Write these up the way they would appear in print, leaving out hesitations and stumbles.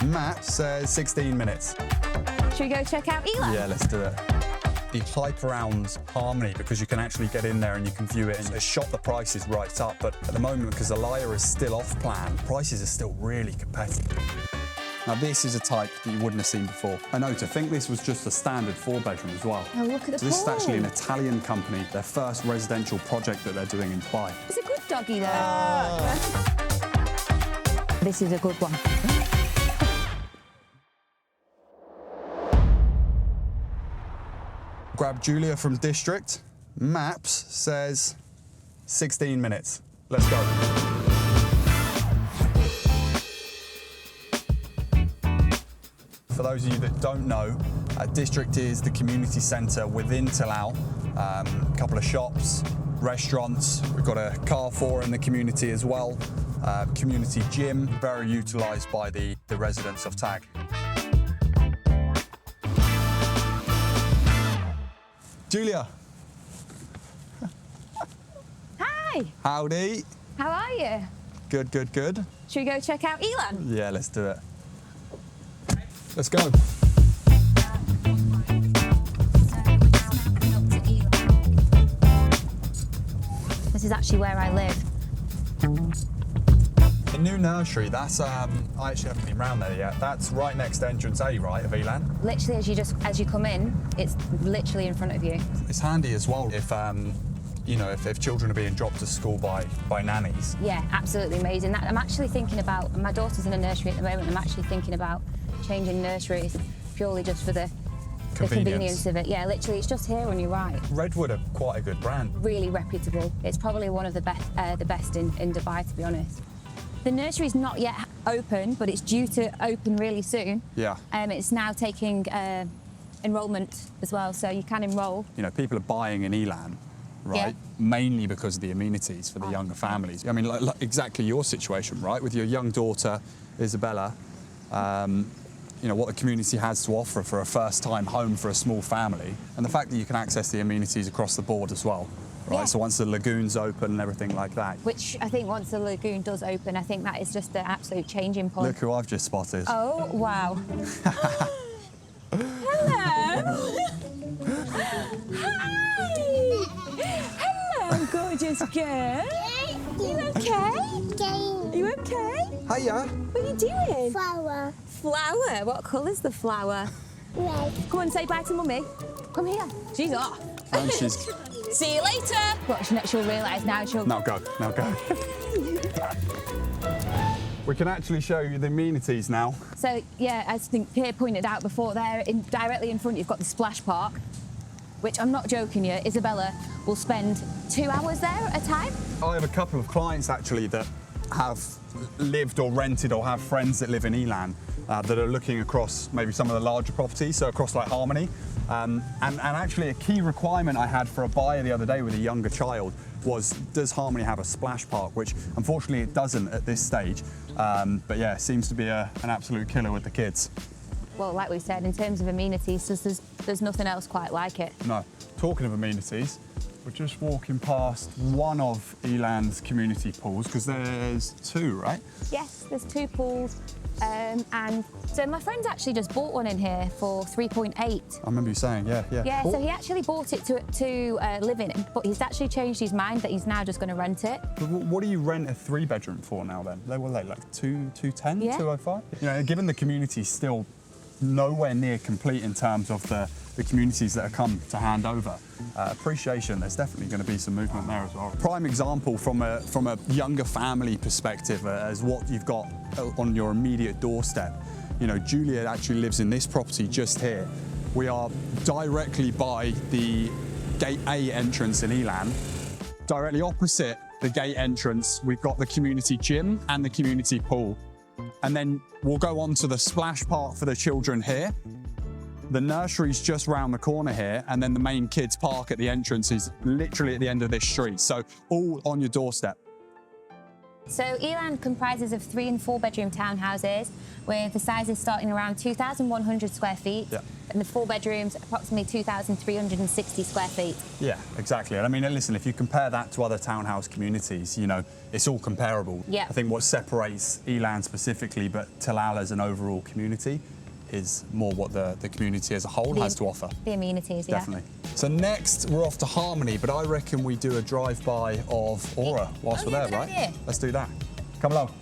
Map says 16 minutes. Should we go check out Elan? Yeah, let's do it. The hype around Harmony, because you can actually get in there and you can view it, has shot the prices right up. But at the moment, because Alaya is still off plan, prices are still really competitive. Now, this is a type that you wouldn't have seen before. I know, to think this was just a standard 4-bedroom as well. Oh, look at the So this is pool. actually an Italian company, their first residential project that they're doing in Dubai. It's a good doggy there. This is a good one. Grab Julia from District. Maps says 16 minutes. Let's go. For those of you that don't know, District is the community centre within Tilal. A couple of shops, restaurants. We've got a Carrefour in the community as well. Community gym, very utilised by the residents of Tag. Julia. Hi. Howdy. How are you? Good, good, good. Should we go check out Elan? Yeah, let's do it. Let's go. This is actually where I live. The new nursery, that's, I actually haven't been round there yet. That's right next to entrance A, right, of Elan? Literally, as you come in, it's literally in front of you. It's handy as well if, you know, if children are being dropped to school by nannies. Yeah, absolutely amazing. I'm actually thinking about, my daughter's in a nursery at the moment, I'm actually thinking about changing nurseries purely just for the convenience of it. Yeah, literally, it's just here on your right. Redwood are quite a good brand. Really reputable. It's probably one of the best in Dubai, to be honest. The nursery's not yet open, but it's due to open really soon. Yeah. It's now taking enrolment as well, so you can enrol. You know, people are buying in Elan, right? Yeah. Mainly because of the amenities for the younger families. I mean, like exactly your situation, right? With your young daughter, Isabella, you know, what the community has to offer for a first-time home for a small family, and the fact that you can access the amenities across the board as well, right? Yeah. So once the lagoon's open and everything like that. Which I think once the lagoon does open, I think that is just the absolute changing point. Look who I've just spotted. Oh, wow. Hello. Hi. Hello, gorgeous girl. You okay? You okay? Hiya. What are you doing? Flower. Flower? What colour's the flower? Red. Come on, say bye to Mummy. Come here. She's off. And she's... See you later. What, she'll realise now she'll... Now go, now go. We can actually show you the amenities now. So, yeah, as I think Pierre pointed out before, there, directly in front, you've got the splash park, which I'm not joking you, Isabella will spend 2 hours there at a time. I have a couple of clients actually that have lived or rented or have friends that live in Elan that are looking across maybe some of the larger properties, so across like Harmony. And actually a key requirement I had for a buyer the other day with a younger child was, does Harmony have a splash park? Which unfortunately it doesn't at this stage. But yeah, it seems to be an absolute killer with the kids. Well, like we said, in terms of amenities, there's nothing else quite like it. No, talking of amenities, we're just walking past one of Elan's community pools, because there's 2, right? Yes, there's 2 pools. And so my friend's actually just bought one in here for 3.8. I remember you saying, yeah. Yeah, Oh, so he actually bought it to live in, but he's actually changed his mind that he's now just going to rent it. but what do you rent a 3-bedroom for now then? They were like 210, Yeah. 205? You know, given the community's still nowhere near complete in terms of the communities that have come to hand over, appreciation, there's definitely going to be some movement there as well. Prime example from a younger family perspective as what you've got on your immediate doorstep. You know, Juliet actually lives in this property just here. We are directly by the Gate A entrance in Elan. Directly opposite the gate entrance, we've got the community gym and the community pool. And then we'll go on to the splash park for the children here. The nursery's just round the corner here, and then the main kids park at the entrance is literally at the end of this street. So all on your doorstep. So Elan comprises of 3 and 4 bedroom townhouses with the sizes starting around 2,100 square feet. Yeah. And the 4 bedrooms approximately 2,360 square feet. Yeah, exactly. And I mean, listen, if you compare that to other townhouse communities, you know, it's all comparable. Yeah. I think what separates Elan specifically, but Tilal as an overall community, is more what the community as a whole has to offer. The amenities, yeah. Definitely. So next, we're off to Harmony, but I reckon we do a drive-by of Aura whilst we're there, good right? idea. Let's do that. Come along.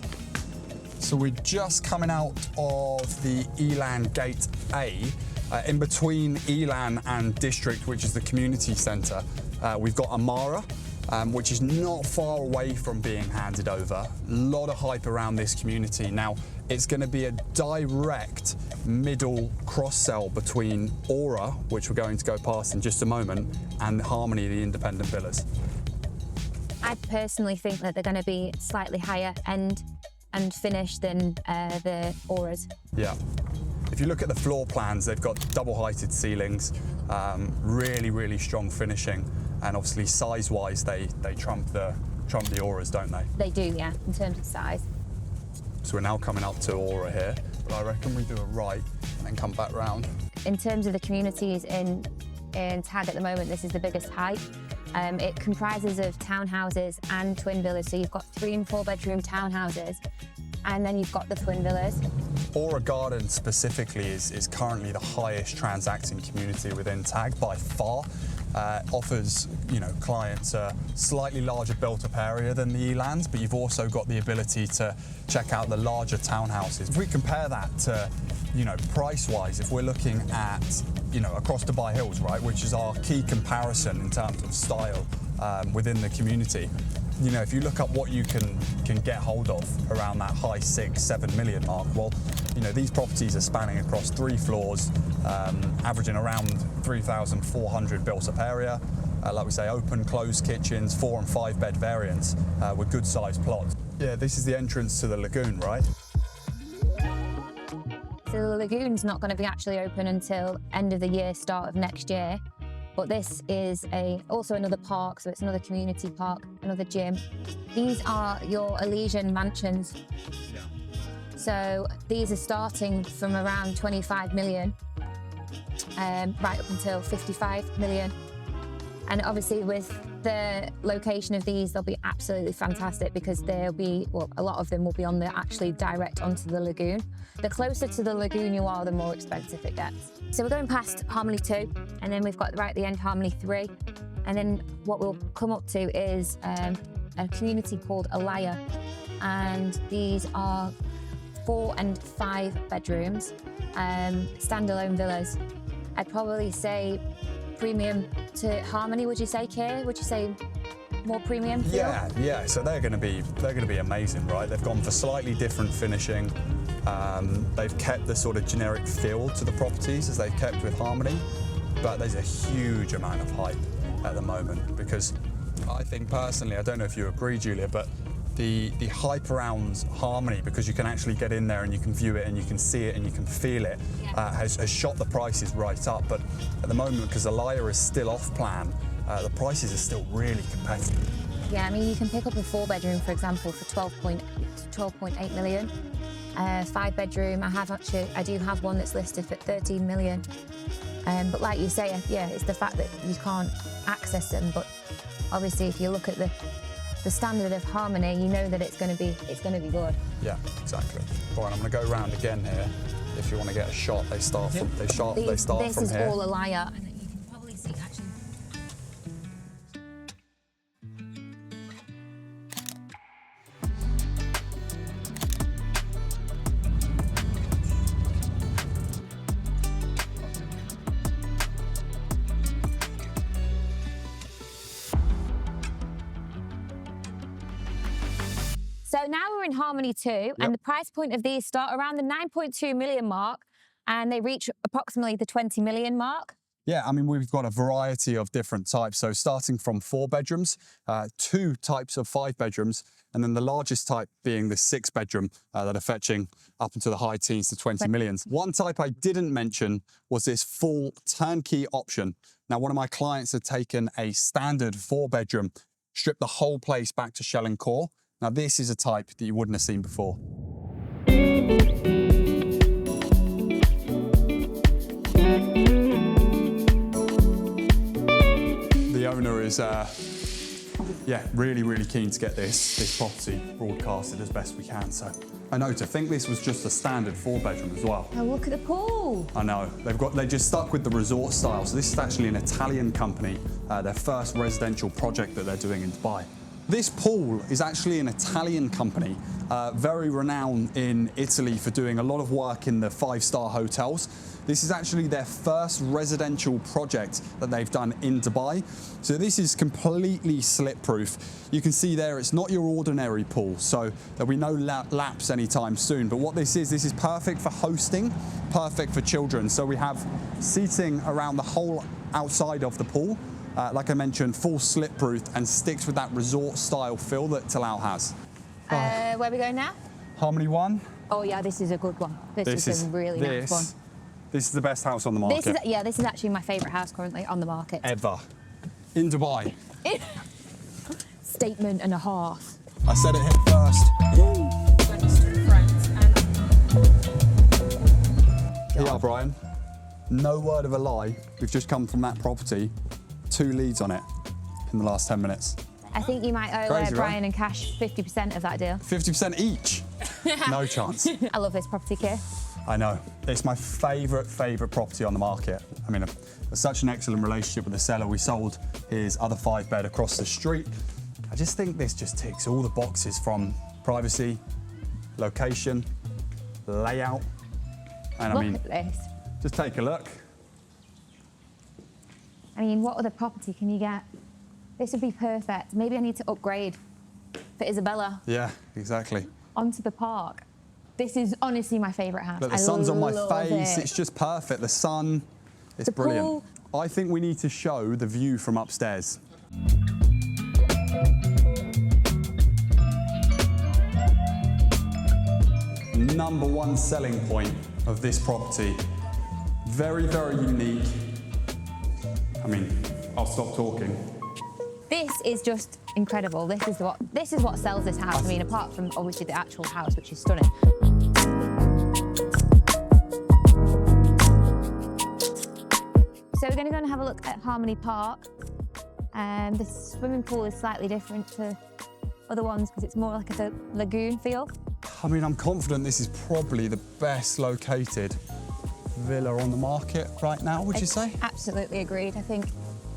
So we're just coming out of the Elan Gate A. In between Elan and District, which is the community centre, we've got Amara, which is not far away from being handed over. A lot of hype around this community. Now, it's going to be a direct middle cross-sell between Aura, which we're going to go past in just a moment, and Harmony, the independent villas. I personally think that they're going to be slightly higher end and finish than the Auras. Yeah. If you look at the floor plans, they've got double-heighted ceilings, really, really strong finishing, and obviously size-wise, they trump the Auras, don't they? They do, yeah, in terms of size. So we're now coming up to Aura here, but I reckon we do a right and then come back round. In terms of the communities in Tag at the moment, this is the biggest hype. It comprises of townhouses and twin villas, so you've got 3 and 4 bedroom townhouses, and then you've got the twin villas. Aura Garden specifically is currently the highest transacting community within Tag by far. Offers, you know, clients a slightly larger built-up area than the Elans, but you've also got the ability to check out the larger townhouses. If we compare that to, you know, price-wise, if we're looking at, you know, across Dubai Hills, right, which is our key comparison in terms of style within the community, you know, if you look up what you can get hold of around that high 6-7 million mark, well, you know, these properties are spanning across 3 floors, averaging around 3,400 built-up area. Like we say, open, closed kitchens, 4 and 5 bed variants with good sized plots. Yeah, this is the entrance to the lagoon, right? So the lagoon's not going to be actually open until end of the year, start of next year. But this is also another park, so it's another community park, another gym. These are your Elysian mansions. Yeah. So these are starting from around 25 million, right up until 55 million. And obviously with the location of these, they'll be absolutely fantastic because they'll be, well, a lot of them will be on the actually direct onto the lagoon. The closer to the lagoon you are, the more expensive it gets. So we're going past Harmony 2, and then we've got right at the end Harmony 3. And then what we'll come up to is a community called Alaya. And these are 4 and 5 bedrooms, standalone villas. I'd probably say premium to Harmony, would you say, Keir? Would you say more premium feel? Yeah. So they're going to be amazing, right? They've gone for slightly different finishing. They've kept the sort of generic feel to the properties as they've kept with Harmony, but there's a huge amount of hype at the moment because I think personally, I don't know if you agree, Julia, but the hype around Harmony, because you can actually get in there and you can view it and you can see it and you can feel it, has shot the prices right up. But at the moment, because Alaya is still off plan, the prices are still really competitive. Yeah, I mean, you can pick up a 4 bedroom, for example, for 12.8 million. 5 bedroom, I do have one that's listed for 13 million. But like you say, yeah, it's the fact that you can't access them. But obviously, if you look at the standard of Harmony, you know that it's going to be good. Yeah, exactly. Right, I'm going to go round again here. If you want to get a shot, they start from This from here. is all Alaya, and you can probably see actually. So now we're in Harmony 2, and the price point of these start around the 9.2 million mark, and they reach approximately the 20 million mark. Yeah, I mean, we've got a variety of different types. So starting from 4 bedrooms, 2 types of 5 bedrooms, and then the largest type being the 6 bedroom that are fetching up into the high teens to 20 millions. One type I didn't mention was this full turnkey option. Now, one of my clients had taken a standard 4 bedroom, stripped the whole place back to shell and core, Now this is a type that you wouldn't have seen before. The owner is really keen to get this property broadcasted as best we can. So I know, to think this was just a standard 4-bedroom as well. Oh, look at the pool. I know, they just stuck with the resort style. So this is actually an Italian company, their first residential project that they're doing in Dubai. This pool is actually an Italian company, very renowned in Italy for doing a lot of work in the 5-star hotels. This is actually their first residential project that they've done in Dubai. So this is completely slip-proof. You can see there, it's not your ordinary pool, so there'll be no laps anytime soon. But what this is perfect for hosting, perfect for children. So we have seating around the whole outside of the pool. Like I mentioned, full slip-proof and sticks with that resort-style feel that Tilal has. Where are we going now? Harmony 1. Oh yeah, this is a good one. This is a really nice one. This is the best house on the market. This is actually my favourite house currently on the market. Ever. In Dubai. Statement and a half. I said it here first. Here you are, Brian. No word of a lie. We've just come from that property. 2 leads on it in the last 10 minutes. I think you might owe Crazy, Brian and Cash 50% of that deal. 50% each? No chance. I love this property, Keir. I know. It's my favourite property on the market. I mean, such an excellent relationship with the seller. We sold his other 5-bed across the street. I just think this just ticks all the boxes, from privacy, location, layout, and Look at this. just take a look. I mean, what other property can you get? This would be perfect. Maybe I need to upgrade for Isabella. Yeah, exactly. Onto the park. This is honestly my favourite house. Look, the sun's on my face. It's just perfect. The sun, it's brilliant. Pool. I think we need to show the view from upstairs. Number 1 selling point of this property. Very unique. I mean, I'll stop talking. This is just incredible. This is what sells this house. I mean, apart from obviously the actual house, which is stunning. So we're going to go and have a look at Harmony Park. The swimming pool is slightly different to other ones because it's more like a lagoon feel. I mean, I'm confident this is probably the best located villa on the market right now, would you say? Absolutely agreed. I think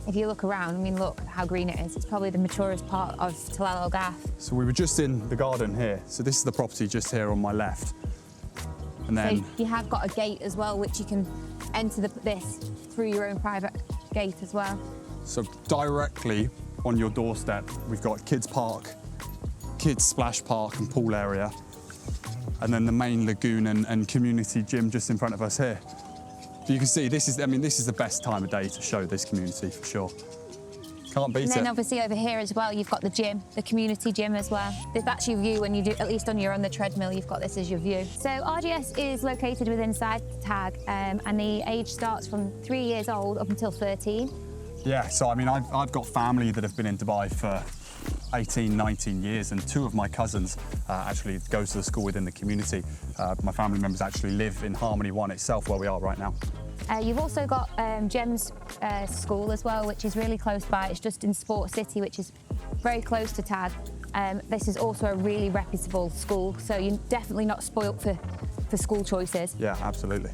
if you look around, I mean, look how green it is. It's probably the maturest part of Tilal Al Ghaf. So we were just in the garden here. So this is the property just here on my left. And then So you have got a gate as well, which you can enter this through your own private gate as well. So directly on your doorstep, we've got kids park, kids splash park and pool area. And then the main lagoon and community gym just in front of us here. But you can see this is the best time of day to show this community for sure. Can't beat it. And then obviously over here as well, you've got the gym, the community gym as well. That's your view when you do, at least when you're on the treadmill, you've got this as your view. So RGS is located within inside Tag, and the age starts from 3 years old up until 13. Yeah, so I mean, I've got family that have been in Dubai for 18, 19 years, and 2 of my cousins actually go to the school within the community. My family members actually live in Harmony 1 itself, where we are right now. You've also got Gem's school as well, which is really close by. It's just in Sport City, which is very close to Tag. This is also a really reputable school, so you're definitely not spoilt for school choices. Yeah, absolutely.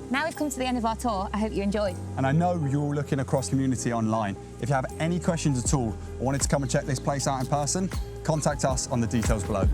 Now we've come to the end of our tour. I hope you enjoyed. And I know you're all looking across community online. If you have any questions at all or wanted to come and check this place out in person, contact us on the details below.